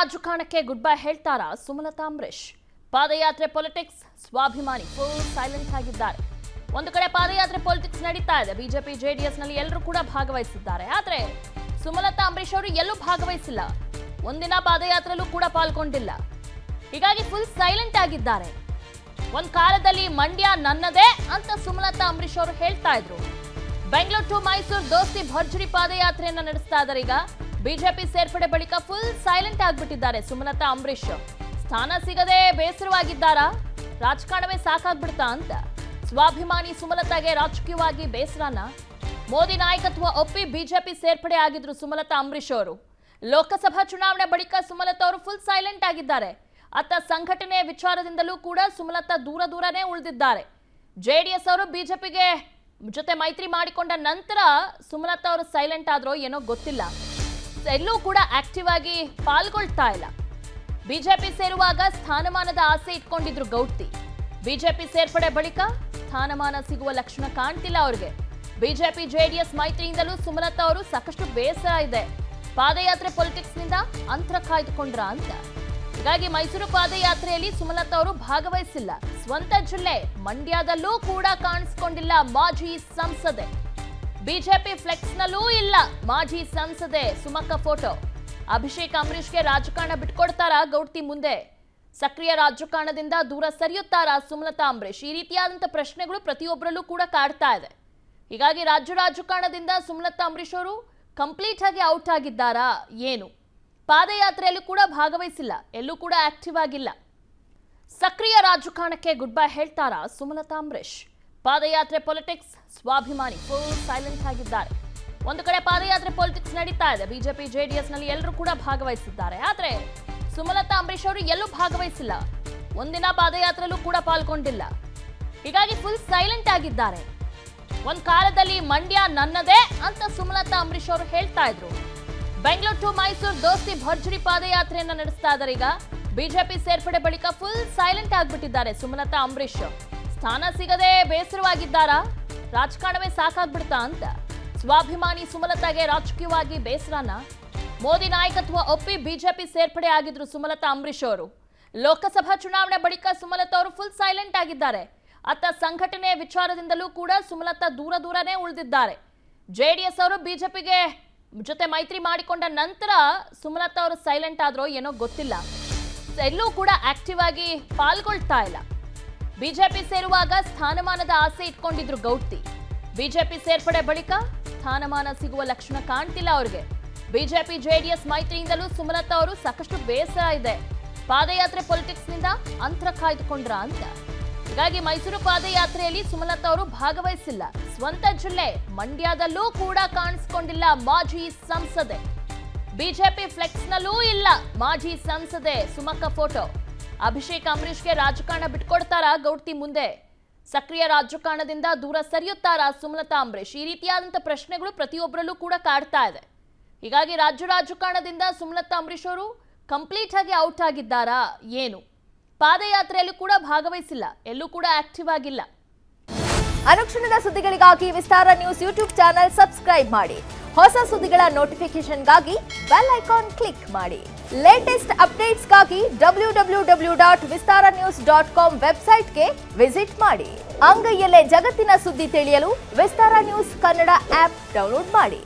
ರಾಜಕಾರಣಕ್ಕೆ good bye ಹೇಳ್ತಾರಾ ಸುಮಲತಾ ಅಂಬರೀಶ್? ಪಾದಯಾತ್ರೆ ಪೊಲಿಟಿಕ್ಸ್, ಸ್ವಾಭಿಮಾನಿ ಫುಲ್ ಸೈಲೆಂಟ್ ಆಗಿದ್ದಾರೆ. ಒಂದು ಕಡೆ ಪಾದಯಾತ್ರೆ ಪೊಲಿಟಿಕ್ಸ್ ನಡೀತಾ ಇದೆ. ಬಿಜೆಪಿ ಜೆಡಿಎಸ್ ನಲ್ಲಿ ಎಲ್ಲರೂ ಕೂಡ ಭಾಗವಹಿಸಿದ್ದಾರೆ. ಆದ್ರೆ ಸುಮಲತಾ ಅಂಬರೀಶ್ ಅವರು ಎಲ್ಲೂ ಭಾಗವಹಿಸಿಲ್ಲ. ಒಂದಿನ ಪಾದಯಾತ್ರೆಯಲ್ಲೂ ಕೂಡ ಪಾಲ್ಗೊಂಡಿಲ್ಲ. ಹೀಗಾಗಿ ಫುಲ್ ಸೈಲೆಂಟ್ ಆಗಿದ್ದಾರೆ. ಒಂದ್ ಕಾಲದಲ್ಲಿ ಮಂಡ್ಯ ನನ್ನದೇ ಅಂತ ಸುಮಲತಾ ಅಂಬರೀಶ್ ಅವರು ಹೇಳ್ತಾ ಇದ್ರು. ಬೆಂಗಳೂರು ಟು ಮೈಸೂರು ದೋಸ್ತಿ ಭರ್ಜರಿ ಪಾದಯಾತ್ರೆಯನ್ನ ನಡೆಸ್ತಾ ಇದ್ದಾರೆ. ಈಗ ಬಿಜೆಪಿ ಸೇರ್ಪಡೆ ಬಳಿಕ ಫುಲ್ ಸೈಲೆಂಟ್ ಆಗ್ಬಿಟ್ಟಿದ್ದಾರೆ ಸುಮಲತಾ ಅಂಬರೀಶ್. ಸ್ಥಾನ ಸಿಗದೆ ಬೇಸರವಾಗಿದ್ದಾರಾ? ರಾಜಕಾರಣವೇ ಸಾಕಾಗ್ಬಿಡ್ತಾ ಅಂತ ಸ್ವಾಭಿಮಾನಿ ಸುಮಲತಾಗೆ ರಾಜಕೀಯವಾಗಿ ಬೇಸರನ? ಮೋದಿ ನಾಯಕತ್ವ ಒಪ್ಪಿ ಬಿಜೆಪಿ ಸೇರ್ಪಡೆ ಆಗಿದ್ರು ಸುಮಲತಾ ಅಂಬರೀಶ್ ಅವರು. ಲೋಕಸಭಾ ಚುನಾವಣೆ ಬಳಿಕ ಸುಮಲತಾ ಅವರು ಫುಲ್ ಸೈಲೆಂಟ್ ಆಗಿದ್ದಾರೆ. ಅತ್ತ ಸಂಘಟನೆ ವಿಚಾರದಿಂದಲೂ ಕೂಡ ಸುಮಲತಾ ದೂರನೇ ಉಳಿದಿದ್ದಾರೆ. ಜೆಡಿಎಸ್ ಅವರು ಬಿಜೆಪಿಗೆ ಜೊತೆ ಮೈತ್ರಿ ಮಾಡಿಕೊಂಡ ನಂತರ ಸುಮಲತಾ ಅವರು ಸೈಲೆಂಟ್ ಆದ್ರೋ ಏನೋ ಗೊತ್ತಿಲ್ಲ. ಎಲ್ಲೂ ಕೂಡ ಆಕ್ಟಿವ್ ಆಗಿ ಪಾಲ್ಗೊಳ್ತಾ ಇಲ್ಲ. ಬಿಜೆಪಿ ಸೇರುವಾಗ ಸ್ಥಾನಮಾನದ ಆಸೆ ಇಟ್ಕೊಂಡಿದ್ರು ಗೌಡ್ತಿ. ಬಿಜೆಪಿ ಸೇರ್ಪಡೆ ಬಳಿಕ ಸ್ಥಾನಮಾನ ಸಿಗುವ ಲಕ್ಷಣ ಕಾಣ್ತಿಲ್ಲ ಅವ್ರಿಗೆ. ಬಿಜೆಪಿ ಜೆಡಿಎಸ್ ಮೈತ್ರಿಯಿಂದಲೂ ಸುಮಲತಾ ಅವರು ಸಾಕಷ್ಟು ಬೇಸರ ಇದೆ. ಪಾದಯಾತ್ರೆ ಪೊಲಿಟಿಕ್ಸ್ ನಿಂದ ಅಂತರ ಕಾಯ್ದುಕೊಂಡ್ರ ಅಂತ. ಹೀಗಾಗಿ ಮೈಸೂರು ಪಾದಯಾತ್ರೆಯಲ್ಲಿ ಸುಮಲತಾ ಅವರು ಭಾಗವಹಿಸಿಲ್ಲ. ಸ್ವಂತ ಜಿಲ್ಲೆ ಮಂಡ್ಯದಲ್ಲೂ ಕೂಡ ಕಾಣಿಸಿಕೊಂಡಿಲ್ಲ ಮಾಜಿ ಸಂಸದೆ. ಬಿಜೆಪಿ ಫ್ಲೆಕ್ಸ್ ನಲ್ಲೂ ಇಲ್ಲ ಮಾಜಿ ಸಂಸದೆ ಸುಮಕ್ಕ ಫೋಟೋ. ಅಭಿಷೇಕ್ ಅಂಬರೀಶ್ಗೆ ರಾಜಕಾರಣ ಬಿಟ್ಕೊಡ್ತಾರಾ ಗೌಡ್ತಿ ಮುಂದೆ? ಸಕ್ರಿಯ ರಾಜಕಾರಣದಿಂದ ದೂರ ಸರಿಯುತ್ತಾರಾ ಸುಮಲತಾ ಅಂಬರೀಶ್? ಈ ರೀತಿಯಾದಂತಹ ಪ್ರಶ್ನೆಗಳು ಪ್ರತಿಯೊಬ್ಬರಲ್ಲೂ ಕೂಡ ಕಾಡ್ತಾ ಇದೆ. ಹೀಗಾಗಿ ರಾಜಕಾರಣದಿಂದ ಸುಮಲತಾ ಅಂಬರೀಶ್ ಅವರು ಕಂಪ್ಲೀಟ್ ಆಗಿ ಔಟ್ ಆಗಿದ್ದಾರಾ ಏನು? ಪಾದಯಾತ್ರೆಯಲ್ಲೂ ಕೂಡ ಭಾಗವಹಿಸಿಲ್ಲ, ಎಲ್ಲೂ ಕೂಡ ಆಕ್ಟಿವ್ ಆಗಿಲ್ಲ. ಸಕ್ರಿಯ ರಾಜಕಾರಣಕ್ಕೆ ಗುಡ್ ಬೈ ಹೇಳ್ತಾರಾ ಸುಮಲತಾ ಅಂಬರೀಶ್? ಪಾದಯಾತ್ರೆ ಪೊಲಿಟಿಕ್ಸ್, ಸ್ವಾಭಿಮಾನಿ ಫುಲ್ ಸೈಲೆಂಟ್ ಆಗಿದ್ದಾರೆ. ಒಂದು ಕಡೆ ಪಾದಯಾತ್ರೆ ಪೊಲಿಟಿಕ್ಸ್ ನಡೀತಾ ಇದೆ. ಬಿಜೆಪಿ ಜೆಡಿಎಸ್ ನಲ್ಲಿ ಎಲ್ಲರೂ ಕೂಡ ಭಾಗವಹಿಸಿದ್ದಾರೆ. ಆದ್ರೆ ಸುಮಲತಾ ಅಂಬರೀಶ್ ಅವರು ಎಲ್ಲೂ ಭಾಗವಹಿಸಿಲ್ಲ. ಒಂದಿನ ಪಾದಯಾತ್ರೆಯಲ್ಲೂ ಕೂಡ ಪಾಲ್ಗೊಂಡಿಲ್ಲ. ಹೀಗಾಗಿ ಫುಲ್ ಸೈಲೆಂಟ್ ಆಗಿದ್ದಾರೆ. ಒಂದ್ ಕಾಲದಲ್ಲಿ ಮಂಡ್ಯ ನನ್ನದೇ ಅಂತ ಸುಮಲತಾ ಅಂಬರೀಶ್ ಅವರು ಹೇಳ್ತಾ ಇದ್ರು. ಬೆಂಗಳೂರು ಟು ಮೈಸೂರು ದೋಸ್ತಿ ಭರ್ಜರಿ ಪಾದಯಾತ್ರೆಯನ್ನ ನಡೆಸ್ತಾ ಇದ್ದಾರೆ. ಈಗ ಬಿಜೆಪಿ ಸೇರ್ಪಡೆ ಬಳಿಕ ಫುಲ್ ಸೈಲೆಂಟ್ ಆಗ್ಬಿಟ್ಟಿದ್ದಾರೆ ಸುಮಲತಾ ಅಂಬರೀಶ್. ಸ್ಥಾನ ಸಿಗದೆ ಬೇಸರವಾಗಿದ್ದಾರಾ? ರಾಜಕಾರಣವೇ ಸಾಕಾಗ್ಬಿಡ್ತಾ ಅಂತ ಸ್ವಾಭಿಮಾನಿ ಸುಮಲತಾಗೆ ರಾಜಕೀಯವಾಗಿ ಬೇಸರನ? ಮೋದಿ ನಾಯಕತ್ವ ಒಪ್ಪಿ ಬಿಜೆಪಿ ಸೇರ್ಪಡೆ ಆಗಿದ್ರು ಸುಮಲತಾ ಅಂಬರೀಶ್ ಅವರು. ಲೋಕಸಭಾ ಚುನಾವಣೆ ಬಳಿಕ ಸುಮಲತಾ ಅವರು ಫುಲ್ ಸೈಲೆಂಟ್ ಆಗಿದ್ದಾರೆ. ಅತ್ತ ಸಂಘಟನೆ ವಿಚಾರದಿಂದಲೂ ಕೂಡ ಸುಮಲತಾ ದೂರನೇ ಉಳಿದಿದ್ದಾರೆ. ಜೆಡಿಎಸ್ ಅವರು ಬಿಜೆಪಿಗೆ ಜೊತೆ ಮೈತ್ರಿ ಮಾಡಿಕೊಂಡ ನಂತರ ಸುಮಲತಾ ಅವರು ಸೈಲೆಂಟ್ ಆದ್ರೋ ಏನೋ ಗೊತ್ತಿಲ್ಲ. ಎಲ್ಲೂ ಕೂಡ ಆಕ್ಟಿವ್ ಆಗಿ ಪಾಲ್ಗೊಳ್ತಾ ಇಲ್ಲ. ಬಿಜೆಪಿ ಸೇರುವಾಗ ಸ್ಥಾನಮಾನದ ಆಸೆ ಇಟ್ಕೊಂಡಿದ್ರು ಗೌಡ್ತಿ. ಬಿಜೆಪಿ ಸೇರ್ಪಡೆ ಬಳಿಕ ಸ್ಥಾನಮಾನ ಸಿಗುವ ಲಕ್ಷಣ ಕಾಣ್ತಿಲ್ಲ ಅವ್ರಿಗೆ. ಬಿಜೆಪಿ ಜೆಡಿಎಸ್ ಮೈತ್ರಿಯಿಂದಲೂ ಸುಮಲತಾ ಅವರು ಸಾಕಷ್ಟು ಬೇಸರ ಇದೆ. ಪಾದಯಾತ್ರೆ ಪೊಲಿಟಿಕ್ಸ್ ನಿಂದ ಅಂತರ ಕಾಯ್ದುಕೊಂಡ್ರ ಅಂತ. ಹೀಗಾಗಿ ಮೈಸೂರು ಪಾದಯಾತ್ರೆಯಲ್ಲಿ ಸುಮಲತಾ ಅವರು ಭಾಗವಹಿಸಿಲ್ಲ. ಸ್ವಂತ ಜಿಲ್ಲೆ ಮಂಡ್ಯದಲ್ಲೂ ಕೂಡ ಕಾಣಿಸಿಕೊಂಡಿಲ್ಲ ಮಾಜಿ ಸಂಸದೆ. ಬಿಜೆಪಿ ಫ್ಲೆಕ್ಸ್ ನಲ್ಲೂ ಇಲ್ಲ ಮಾಜಿ ಸಂಸದೆ ಸುಮಕ್ಕ ಫೋಟೋ. ಅಭಿಷೇಕ್ ಅಂಬರೀಶ್ಗೆ ರಾಜಕಾರಣ ಬಿಟ್ಕೊಡ್ತಾರಾ ಗೌಡ್ತಿ ಮುಂದೆ? ಸಕ್ರಿಯ ರಾಜಕಾರಣದಿಂದ ದೂರ ಸರಿಯುತ್ತಾರಾ ಸುಮಲತಾ ಅಂಬರೀಶ್? ಈ ರೀತಿಯಾದಂತಹ ಪ್ರಶ್ನೆಗಳು ಪ್ರತಿಯೊಬ್ಬರಲ್ಲೂ ಕೂಡ ಕಾಡ್ತಾ ಇದೆ. ಹೀಗಾಗಿ ರಾಜಕಾರಣದಿಂದ ಸುಮಲತಾ ಅಂಬರೀಶ್ ಅವರು ಕಂಪ್ಲೀಟ್ ಆಗಿ ಔಟ್ ಆಗಿದ್ದಾರಾ ಏನು? ಪಾದಯಾತ್ರೆಯಲ್ಲೂ ಕೂಡ ಭಾಗವಹಿಸಿಲ್ಲ, ಎಲ್ಲೂ ಕೂಡ ಆಕ್ಟಿವ್ ಆಗಿಲ್ಲ. ಅನುಕ್ಷಣದ ಸುದ್ದಿಗಳಿಗಾಗಿ ವಿಸ್ತಾರ ನ್ಯೂಸ್ ಯೂಟ್ಯೂಬ್ ಚಾನೆಲ್ ಸಬ್ಸ್ಕ್ರೈಬ್ ಮಾಡಿ. ಹೊಸ ಸುದ್ದಿಗಳ ನೋಟಿಫಿಕೇಶನ್ಗಾಗಿ ಬೆಲ್ ಐಕಾನ್ ಕ್ಲಿಕ್ ಮಾಡಿ. ಲೇಟೆಸ್ಟ್ ಅಪ್ಡೇಟ್ಸ್ಗಾಗಿ www.vistaranews.com ವೆಬ್ಸೈಟ್ಗೆ ವಿಸಿಟ್ ಮಾಡಿ. ಅಂಗೈಯಲ್ಲೇ ಜಗತ್ತಿನ ಸುದ್ದಿ ತಿಳಿಯಲು ವಿಸ್ತಾರ ನ್ಯೂಸ್ ಕನ್ನಡ ಆಪ್ ಡೌನ್ಲೋಡ್ ಮಾಡಿ.